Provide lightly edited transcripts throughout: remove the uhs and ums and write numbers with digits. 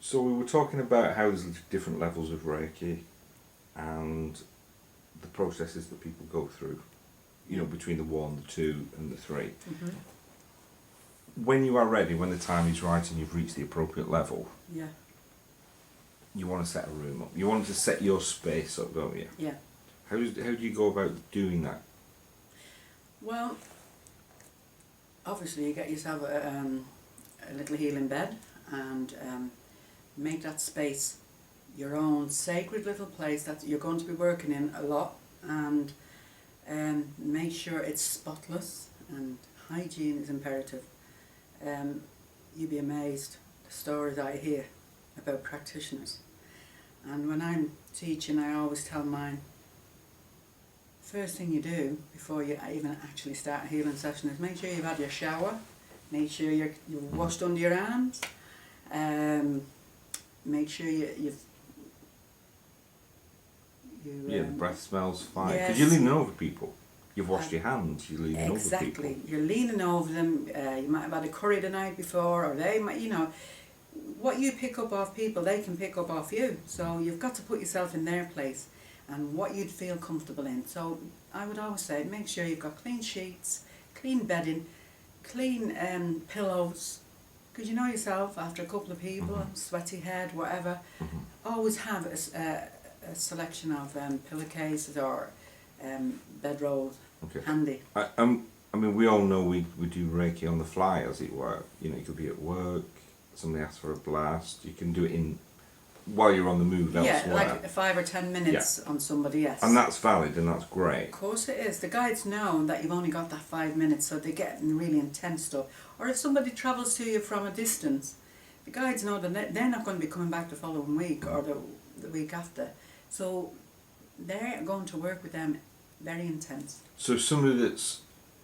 So we were talking about how there's different levels of Reiki and the processes that people go through, you know, between the 1, the 2 and the 3. Mm-hmm. When you are ready, when the time is right and you've reached the appropriate level, Yeah. you want to set a room up. You want to set your space up, don't you? Yeah. How do you go about doing that? Well, obviously you get yourself a little healing bed and make that space your own sacred little place that you're going to be working in a lot, and make sure it's spotless, and hygiene is imperative. You'd be amazed the stories I hear about practitioners, and when I'm teaching I always tell mine, first thing you do before you even actually start a healing session is make sure you've had your shower, make sure you've washed under your arms, make sure you've The breath smells fine. Because yes. you're leaning over people. You've washed your hands, you're leaning over people. Exactly. You're leaning over them, you might have had a curry the night before, or they might, you know, what you pick up off people, they can pick up off you. So you've got to put yourself in their place and what you'd feel comfortable in. So I would always say, make sure you've got clean sheets, clean bedding, clean pillows, because you know yourself, after a couple of people, sweaty head, whatever, always have a selection of pillowcases or bedrolls handy. I mean, we all know we do Reiki on the fly, as it were. You know, you could be at work, somebody asks for a blast, you can do it while you're on the move elsewhere. Yeah, like 5 or 10 minutes on somebody, yes. And that's valid and that's great. Of course it is. The guides know that you've only got that 5 minutes, so they get really intense stuff. Or if somebody travels to you from a distance, the guides know that they're not going to be coming back the following week or the week after. So they're going to work with them very intense. So somebody that's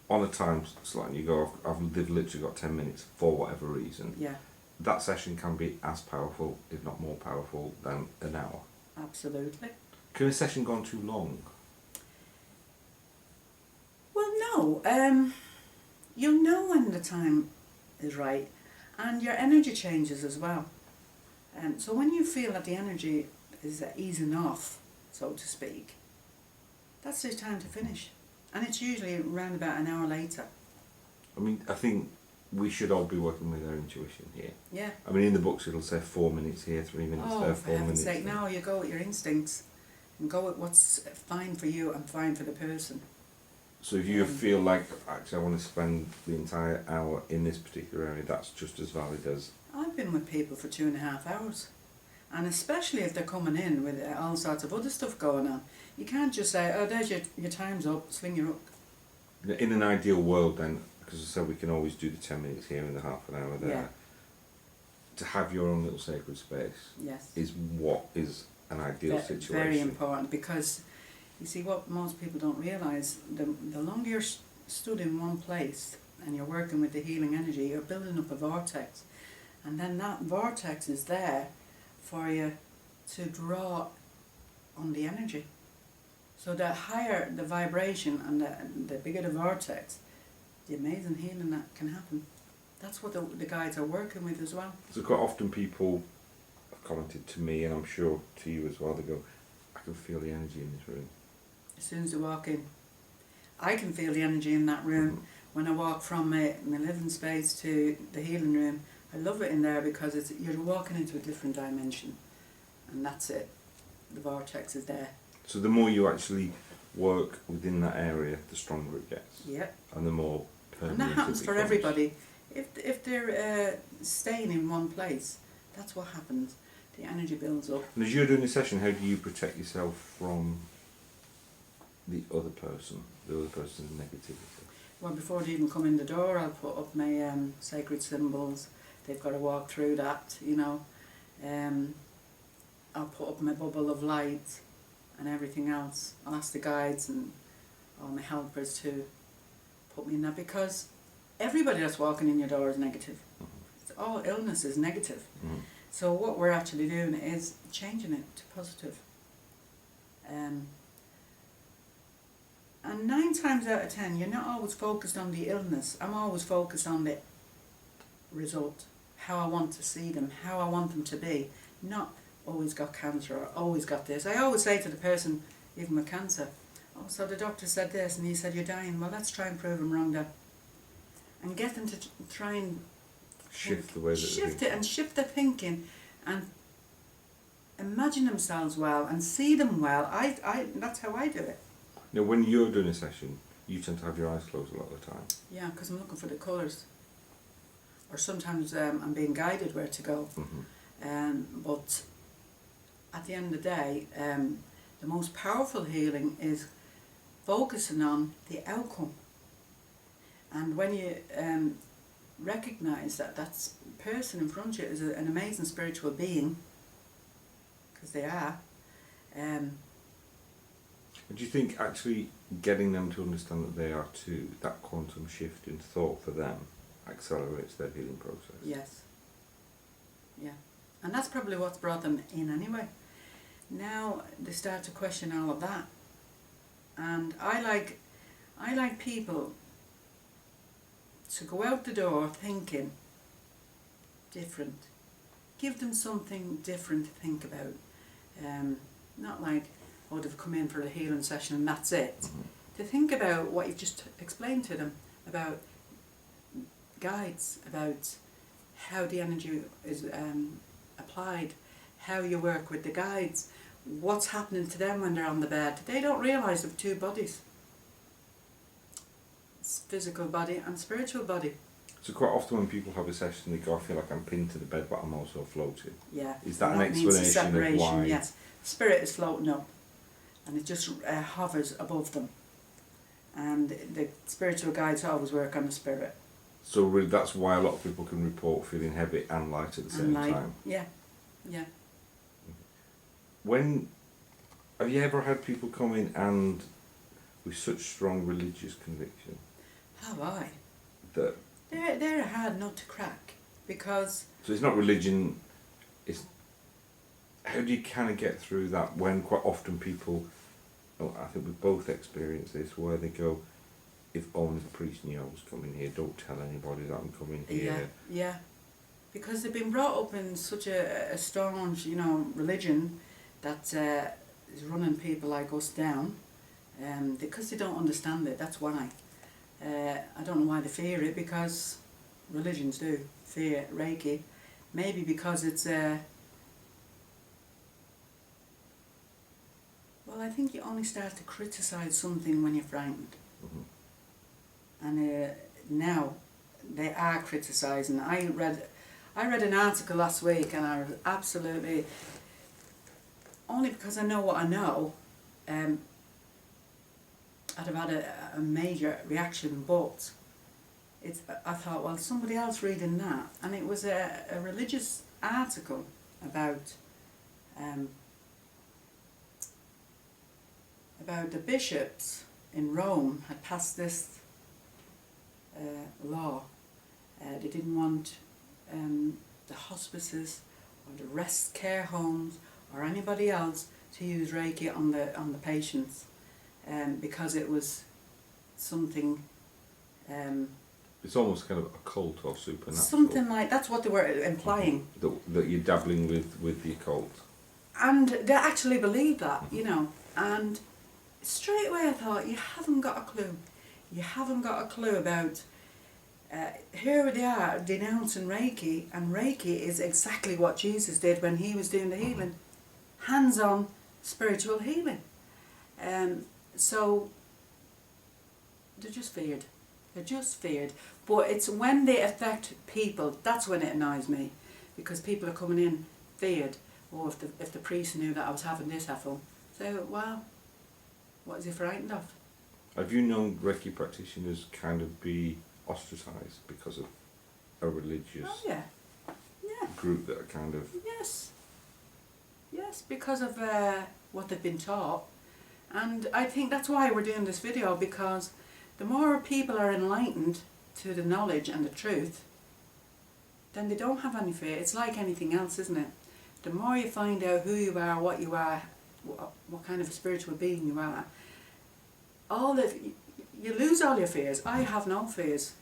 on a time slot and you go, they've literally got 10 minutes for whatever reason. Yeah. That session can be as powerful, if not more powerful, than an hour. Absolutely. Can a session go on too long? Well, no. You'll know when the time is right, and your energy changes as well. So when you feel that the energy is easing off, so to speak, that's the time to finish. And it's usually around about an hour later. I mean, I think we should all be working with our intuition here. Yeah. I mean, in the books it'll say 4 minutes here, 3 minutes there, 4 for heaven's minutes sake, there. no, you go with your instincts and go with what's fine for you and fine for the person. So if you feel like, actually I want to spend the entire hour in this particular area, that's just as valid as... I've been with people for 2.5 hours. And especially if they're coming in with all sorts of other stuff going on. You can't just say, oh, there's your time's up, swing your hook. In an ideal world then, because I said we can always do the 10 minutes here and the half an hour there, Yeah. to have your own little sacred space Yes. is what is an ideal situation. Very important, because you see what most people don't realise, the longer you're stood in one place and you're working with the healing energy, you're building up a vortex. And then that vortex is there for you to draw on the energy. So the higher the vibration and the bigger the vortex, the amazing healing that can happen. That's what the guides are working with as well. So quite often people have commented to me, and I'm sure to you as well, they go, I can feel the energy in this room. As soon as they walk in, I can feel the energy in that room. When I walk from my living space to the healing room, I love it in there because you're walking into a different dimension, and that's it. The vortex is there. So the more you actually work within that area, the stronger it gets. Yep. And the more permanent. And that happens it for becomes. everybody. If they're staying in one place, that's what happens. The energy builds up. And as you're doing the session, how do you protect yourself from the other person's negativity? Well, before they even come in the door, I'll put up my sacred symbols. They've got to walk through that, you know. I'll put up my bubble of light and everything else. I'll ask the guides and all my helpers to put me in that, because everybody that's walking in your door is negative. All illness is negative. So what we're actually doing is changing it to positive. And 9 times out of 10, you're not always focused on the illness. I'm always focused on the result. how I want to see them, how I want them to be, not always got cancer or always got this. I always say to the person, even with cancer, oh, so the doctor said this and he said you're dying, well, let's try and prove him wrong then. And get them to try and Shift the way that shift it and shift their thinking and imagine themselves well and see them well. That's how I do it. Now, when you're doing a session, you tend to have your eyes closed a lot of the time. Yeah, because I'm looking for the colours. Or sometimes I'm being guided where to go. But at the end of the day, the most powerful healing is focusing on the outcome. And when you recognise that that person in front of you is an amazing spiritual being, because they are. Do you think actually getting them to understand that they are too, that quantum shift in thought for them accelerates their healing process? Yes. Yeah. And that's probably what's brought them in anyway. Now they start to question all of that. And I like people to go out the door thinking different. Give them something different to think about. Not like, oh, they've come in for a healing session and that's it. To think about what you've just explained to them, about guides, about how the energy is applied, how you work with the guides, what's happening to them when they're on the bed. They don't realise they've two bodies. It's physical body and spiritual body. So quite often when people have a session, they go, I feel like I'm pinned to the bed, but I'm also floating. Yeah. Is that an means a explanation of why? Yes. Spirit is floating up and it just hovers above them. And the spiritual guides always work on the spirit. So really that's why a lot of people can report feeling heavy and light at the same time. Yeah, yeah. Have you ever had people come in and with such strong religious conviction? Have I? That they're a hard nut to crack because... So it's not religion, it's... How do you kind of get through that when quite often people, well, I think we both experience this, where they go, if only the priest knew I was coming here, don't tell anybody that I'm coming here. Yeah. Because they've been brought up in such a staunch, religion that is running people like us down, because they don't understand it, that's why. I don't know why they fear it, because religions do fear Reiki. Maybe because it's well, I think you only start to criticise something when you're frightened. And now they are criticising. I read an article last week and I was absolutely, only because I know what I know, I'd have had a major reaction, but I thought, well, somebody else reading that, and it was a religious article about the bishops in Rome had passed this law. They didn't want the hospices or the rest care homes or anybody else to use Reiki on the patients, because it was something. It's almost kind of occult or supernatural. Something like that's what they were implying. That you're dabbling with the occult. And they actually believed that, and straight away I thought, you haven't got a clue. You haven't got a clue about, here they are denouncing Reiki, and Reiki is exactly what Jesus did when he was doing the healing. Hands-on spiritual healing. So, they're just feared. They're just feared. But it's when they affect people, that's when it annoys me. Because people are coming in feared. Or if the priest knew that I was having this Ethel, say, well, what is he frightened of? Have you known Reiki practitioners kind of be ostracised because of a religious group that are kind of... Yes, because of what they've been taught. And I think that's why we're doing this video, because the more people are enlightened to the knowledge and the truth, then they don't have any fear. It's like anything else, isn't it? The more you find out who you are, what kind of a spiritual being you are, you lose all your fears. I have no fears.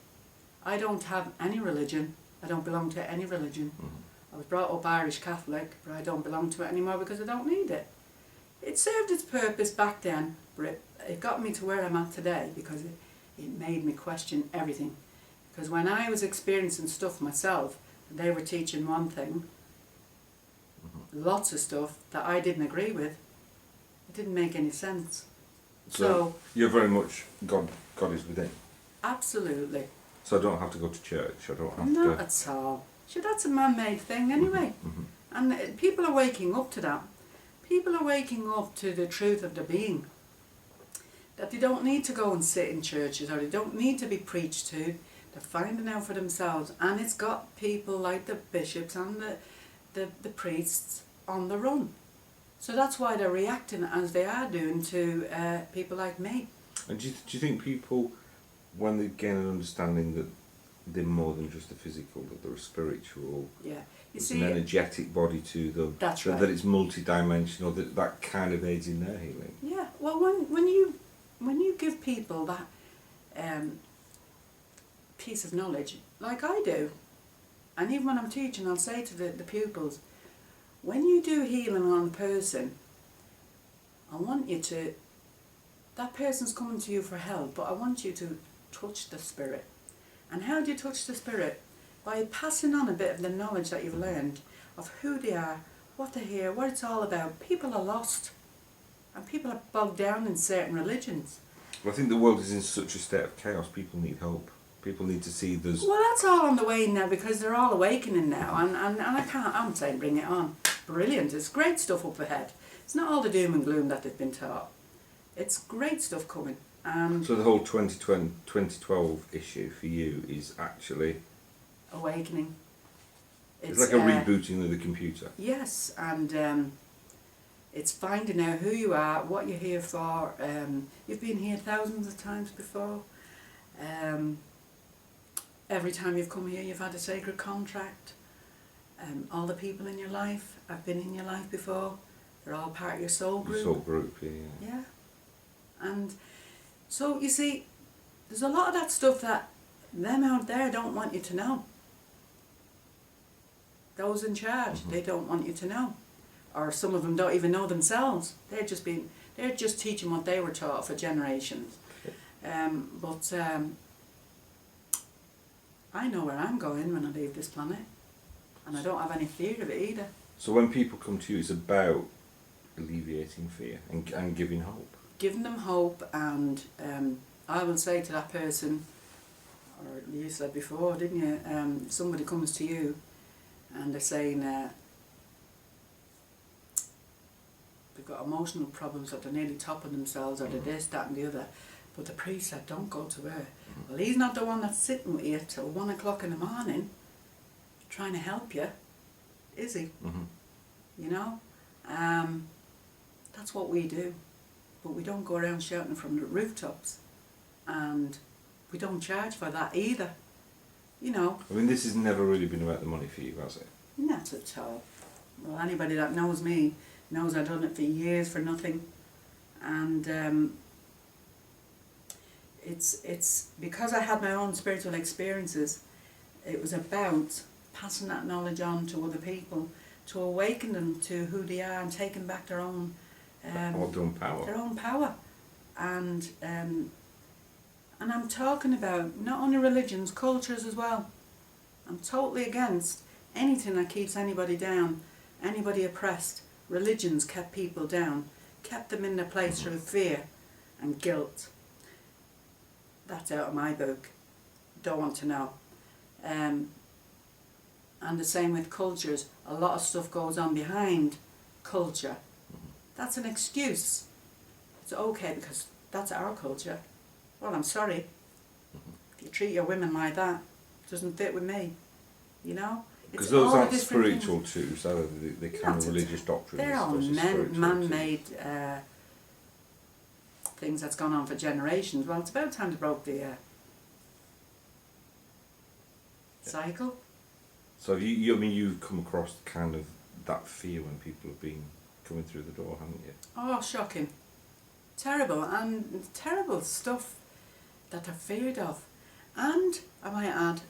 I don't have any religion. I don't belong to any religion. Mm-hmm. I was brought up Irish Catholic, but I don't belong to it anymore because I don't need it. It served its purpose back then, but it got me to where I'm at today because it made me question everything. Because when I was experiencing stuff myself, they were teaching one thing, lots of stuff that I didn't agree with. It didn't make any sense. So you're very much God is within. Absolutely. So I don't have to go to church. I don't have Not to. at all. Sure, that's a man-made thing anyway. Mm-hmm. And people are waking up to that. People are waking up to the truth of their being. That they don't need to go and sit in churches, or they don't need to be preached to. They're finding out for themselves. And it's got people like the bishops and the priests on the run. So that's why they're reacting as they are doing to people like me. And do you think people, when they gain an understanding that they're more than just a physical, that they're a spiritual, Yeah. You there's see, an energetic body to them, that's right. that it's multi-dimensional, that kind of aids in their healing? Yeah. Well, when you give people that piece of knowledge, like I do, and even when I'm teaching, I'll say to the pupils, when you do healing on a person, I want you to, that person's coming to you for help, but I want you to touch the spirit. And how do you touch the spirit? By passing on a bit of the knowledge that you've learned of who they are, what they're here, what it's all about. People are lost, and people are bogged down in certain religions. Well, I think the world is in such a state of chaos. People need hope. People need to see there's... Well, that's all on the way now because they're all awakening now, and I can't, I'm saying bring it on. Brilliant, it's great stuff up ahead. It's not all the doom and gloom that they've been taught. It's great stuff coming. So the whole 2012 issue for you is actually... Awakening. It's like a rebooting of the computer. Yes, and it's finding out who you are, what you're here for. You've been here thousands of times before. Every time you've come here, you've had a sacred contract. All the people in your life have been in your life before. They're all part of your soul group. Soul group, yeah. Yeah. And so, you see, there's a lot of that stuff that them out there don't want you to know. Those in charge, they don't want you to know. Or some of them don't even know themselves. They're just teaching what they were taught for generations. But I know where I'm going when I leave this planet. And I don't have any fear of it either. So when people come to you, it's about alleviating fear and giving hope. Giving them hope, and I will say to that person, or you said before, didn't you, somebody comes to you and they're saying they've got emotional problems, or they're nearly topping themselves, or they're this, that and the other. But the priest said, don't go to her. Well, he's not the one that's sitting with you till 1 o'clock in the morning trying to help you, is he? You know? That's what we do. But we don't go around shouting from the rooftops. And we don't charge for that either. You know? I mean, this has never really been about the money for you, has it? Not at all. Well, anybody that knows me knows I've done it for years for nothing. And it's because I had my own spiritual experiences, it was about passing that knowledge on to other people, to awaken them to who they are and taking back their own power. Their own power. And I'm talking about not only religions, cultures as well. I'm totally against anything that keeps anybody down, anybody oppressed. Religions kept people down, kept them in their place through fear and guilt. That's out of my book. Don't want to know. And the same with cultures. A lot of stuff goes on behind culture. That's an excuse. It's okay because that's our culture. Well, I'm sorry. If you treat your women like that, it doesn't fit with me. You know? Because those aren't spiritual too, so they're kind of religious doctrines. They're all man-made things that's gone on for generations. Well, it's about time to broke the cycle. So you've come across kind of that fear when people have been coming through the door, haven't you? Oh, shocking. Terrible, and terrible stuff that they're feared of. And, I might add,